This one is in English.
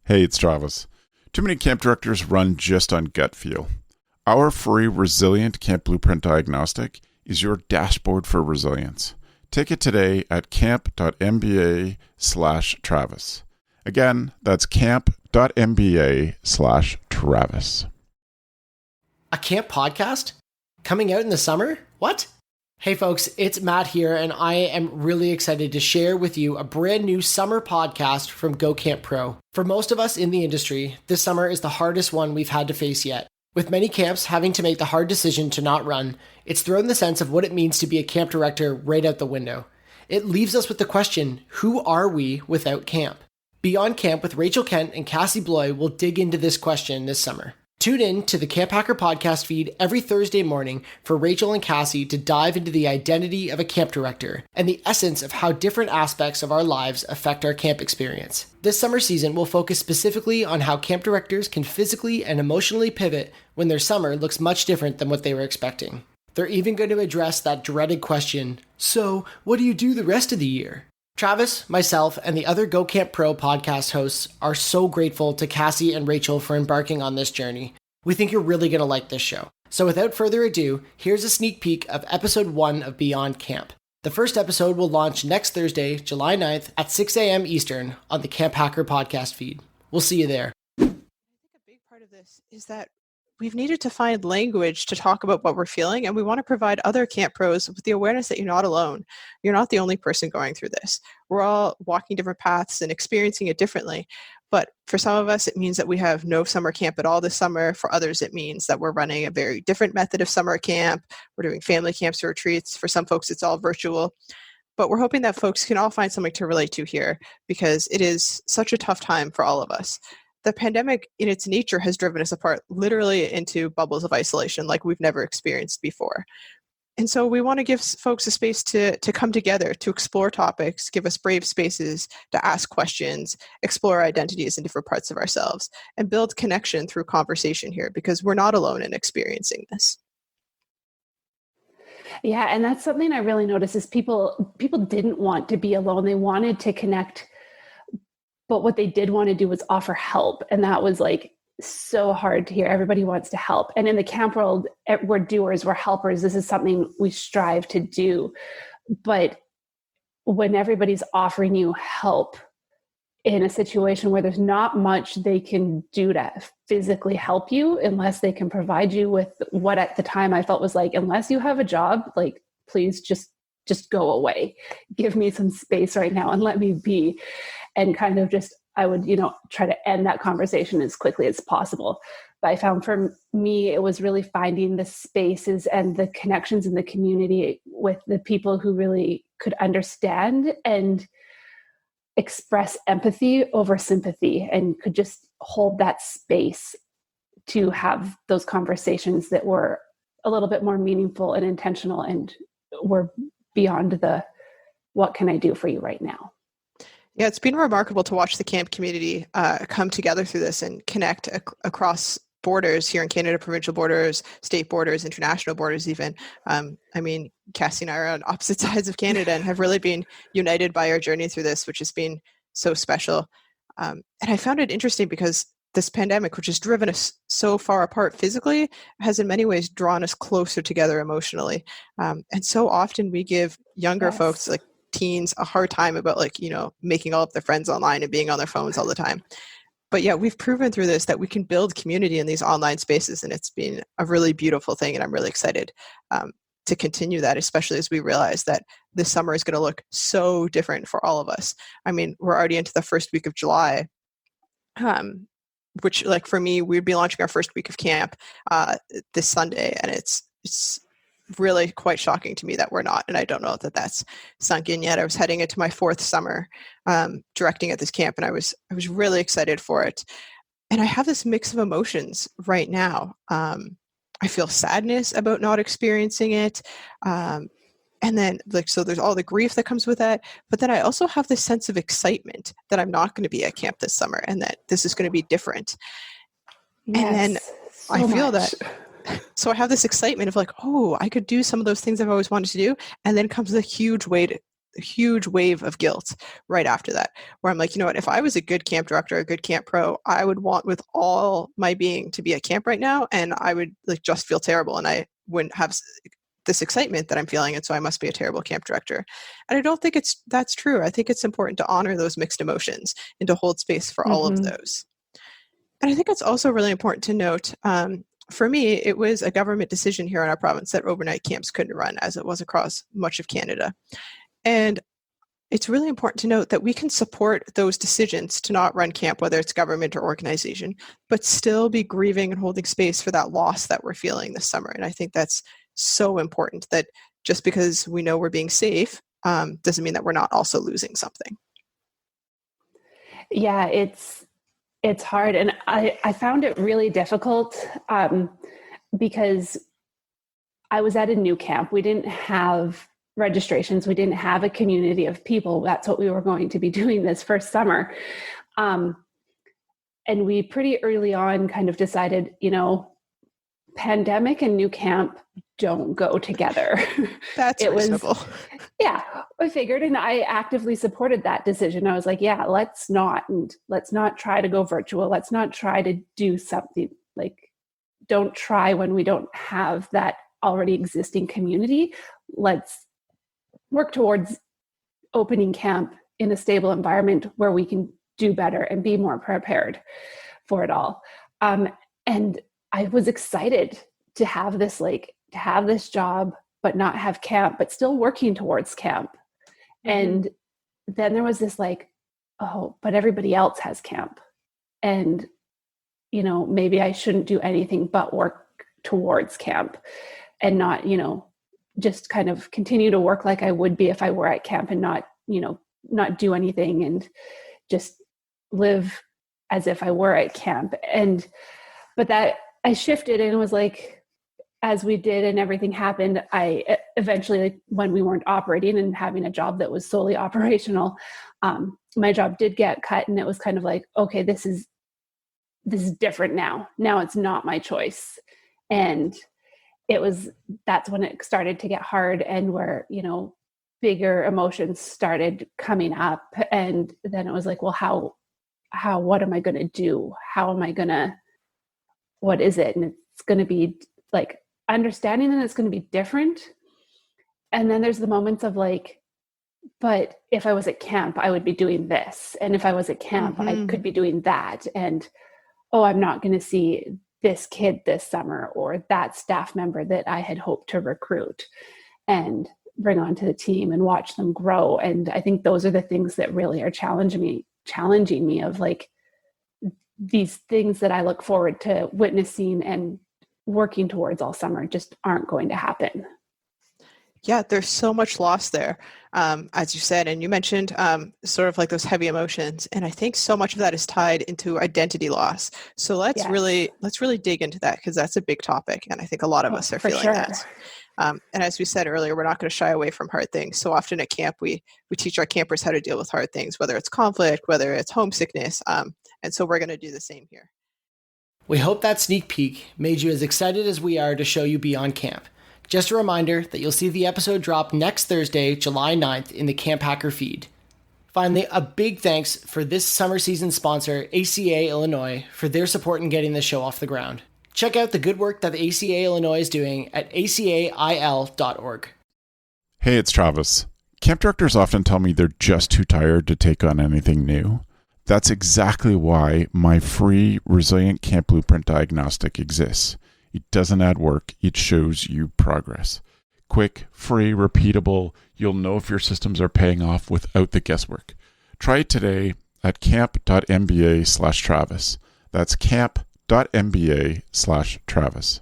Hey, it's Travis. Too many camp directors run just on gut feel. Our free Resilient Camp Blueprint Diagnostic is your dashboard for resilience. Take it today at camp.mba/Travis. Again, that's camp.mba/Travis. A camp podcast? Coming out in the summer? What? Hey folks, it's Matt here, and I am really excited to share with you a brand new summer podcast from Go Camp Pro. For most of us in the industry, this summer is the hardest one we've had to face yet. With many camps having to make the hard decision to not run, it's thrown the sense of what it means to be a camp director right out the window. It leaves us with the question, who are we without camp? Beyond Camp with Rachel Kent and Cassie Bloy will dig into this question this summer. Tune in to the CampHacker Podcast feed every Thursday morning for Rachel and Cassie to dive into the identity of a camp director and the essence of how different aspects of our lives affect our camp experience. This summer season will focus specifically on how camp directors can physically and emotionally pivot when their summer looks much different than what they were expecting. They're even going to address that dreaded question, so what do you do the rest of the year? Travis, myself, and the other Go Camp Pro podcast hosts are so grateful to Cassie and Rachel for embarking on this journey. We think you're really going to like this show. So without further ado, here's a sneak peek of episode 1 of Beyond Camp. The first episode will launch next Thursday, July 9th at 6 a.m. Eastern on the CampHacker podcast feed. We'll see you there. I think a big part of this is that we've needed to find language to talk about what we're feeling, and we want to provide other camp pros with the awareness that you're not alone. You're not the only person going through this. We're all walking different paths and experiencing it differently. But for some of us, it means that we have no summer camp at all this summer. For others, it means that we're running a very different method of summer camp. We're doing family camps or retreats. For some folks, it's all virtual. But we're hoping that folks can all find something to relate to here because it is such a tough time for all of us. The pandemic in its nature has driven us apart literally into bubbles of isolation like we've never experienced before. And so we want to give folks a space to come together, to explore topics, give us brave spaces to ask questions, explore identities in different parts of ourselves, and build connection through conversation here because we're not alone in experiencing this. Yeah, and that's something I really noticed is people didn't want to be alone. They wanted to connect. But what they did want to do was offer help. And that was like so hard to hear. Everybody wants to help. And in the camp world, we're doers, we're helpers. This is something we strive to do. But when everybody's offering you help in a situation where there's not much they can do to physically help you, unless they can provide you with what at the time I felt was like, unless you have a job, like, please just go away. Give me some space right now and let me be. And kind of just, I would, try to end that conversation as quickly as possible. But I found for me, it was really finding the spaces and the connections in the community with the people who really could understand and express empathy over sympathy and could just hold that space to have those conversations that were a little bit more meaningful and intentional and were beyond the, what can I do for you right now? Yeah, it's been remarkable to watch the camp community come together through this and connect across borders here in Canada, provincial borders, state borders, international borders even. Cassie and I are on opposite sides of Canada and have really been united by our journey through this, which has been so special. And I found it interesting because this pandemic, which has driven us so far apart physically, has in many ways drawn us closer together emotionally. And so often we give younger folks, like teens, a hard time about making all of their friends online and being on their phones all the time. But yeah, we've proven through this that we can build community in these online spaces, and it's been a really beautiful thing. And I'm really excited to continue that, especially as we realize that this summer is going to look so different for all of us. I mean, we're already into the first week of July, which, like, for me, we'd be launching our first week of camp this Sunday, and it's really quite shocking to me that we're not, and I don't know that that's sunk in yet. I was heading into my 4th summer directing at this camp, and I was really excited for it. And I have this mix of emotions right now. I feel sadness about not experiencing it. And then so there's all the grief that comes with that. But then I also have this sense of excitement that I'm not going to be at camp this summer and that this is going to be different. Yes, and then so I feel that. So I have this excitement of like, oh, I could do some of those things I've always wanted to do. And then comes the huge weight huge wave of guilt right after that, where I'm like, you know what, if I was a good camp director, a good camp pro, I would want with all my being to be at camp right now, and I would like just feel terrible, and I wouldn't have this excitement that I'm feeling, and so I must be a terrible camp director. And I don't think that's true. I think it's important to honor those mixed emotions and to hold space for all of those. And I think it's also really important to note, for me, it was a government decision here in our province that overnight camps couldn't run, as it was across much of Canada. And it's really important to note that we can support those decisions to not run camp, whether it's government or organization, but still be grieving and holding space for that loss that we're feeling this summer. And I think that's so important, that just because we know we're being safe doesn't mean that we're not also losing something. Yeah, it's hard. And I found it really difficult because I was at a new camp. We didn't have registrations. We didn't have a community of people. That's what we were going to be doing this first summer. And we pretty early on kind of decided, pandemic and new camp don't go together. That's reasonable. Yeah, I figured, and I actively supported that decision. I was like, yeah, let's not try to go virtual. Let's not try to do something don't try when we don't have that already existing community. Let's work towards opening camp in a stable environment where we can do better and be more prepared for it all. And I was excited to have this job, but not have camp, but still working towards camp. And then there was this but everybody else has camp. And, maybe I shouldn't do anything but work towards camp and not, just kind of continue to work like I would be if I were at camp and not do anything and just live as if I were at camp. But that I shifted, and it was like, as we did and everything happened, I eventually, when we weren't operating and having a job that was solely operational, my job did get cut, and it was kind of like, okay, this is different now. Now it's not my choice. And that's when it started to get hard, and where, bigger emotions started coming up. And then it was like, well, what am I going to do? What is it? And it's going to be like understanding that it's going to be different. And then there's the moments of like, but if I was at camp, I would be doing this. And if I was at camp, I could be doing that. And, I'm not going to see this kid this summer, or that staff member that I had hoped to recruit and bring onto the team and watch them grow. And I think those are the things that really are challenging me of like, these things that I look forward to witnessing and working towards all summer just aren't going to happen. Yeah, there's so much loss there, as you said, and you mentioned sort of like those heavy emotions, and I think so much of that is tied into identity loss. So let's really dig into that, because that's a big topic, and I think a lot of us are feeling that. And as we said earlier, we're not going to shy away from hard things. So often at camp, we teach our campers how to deal with hard things, whether it's conflict, whether it's homesickness, and so we're going to do the same here. We hope that sneak peek made you as excited as we are to show you beyond camp. Just a reminder that you'll see the episode drop next Thursday, July 9th in the CampHacker feed. Finally, a big thanks for this summer season sponsor, ACA Illinois, for their support in getting this show off the ground. Check out the good work that the ACA Illinois is doing at acail.org. Hey, it's Travis. Camp directors often tell me they're just too tired to take on anything new. That's exactly why my free Resilient Camp Blueprint Diagnostic exists. It doesn't add work, it shows you progress. Quick, free, repeatable, you'll know if your systems are paying off without the guesswork. Try it today at camp.mba/Travis. That's camp.mba/Travis.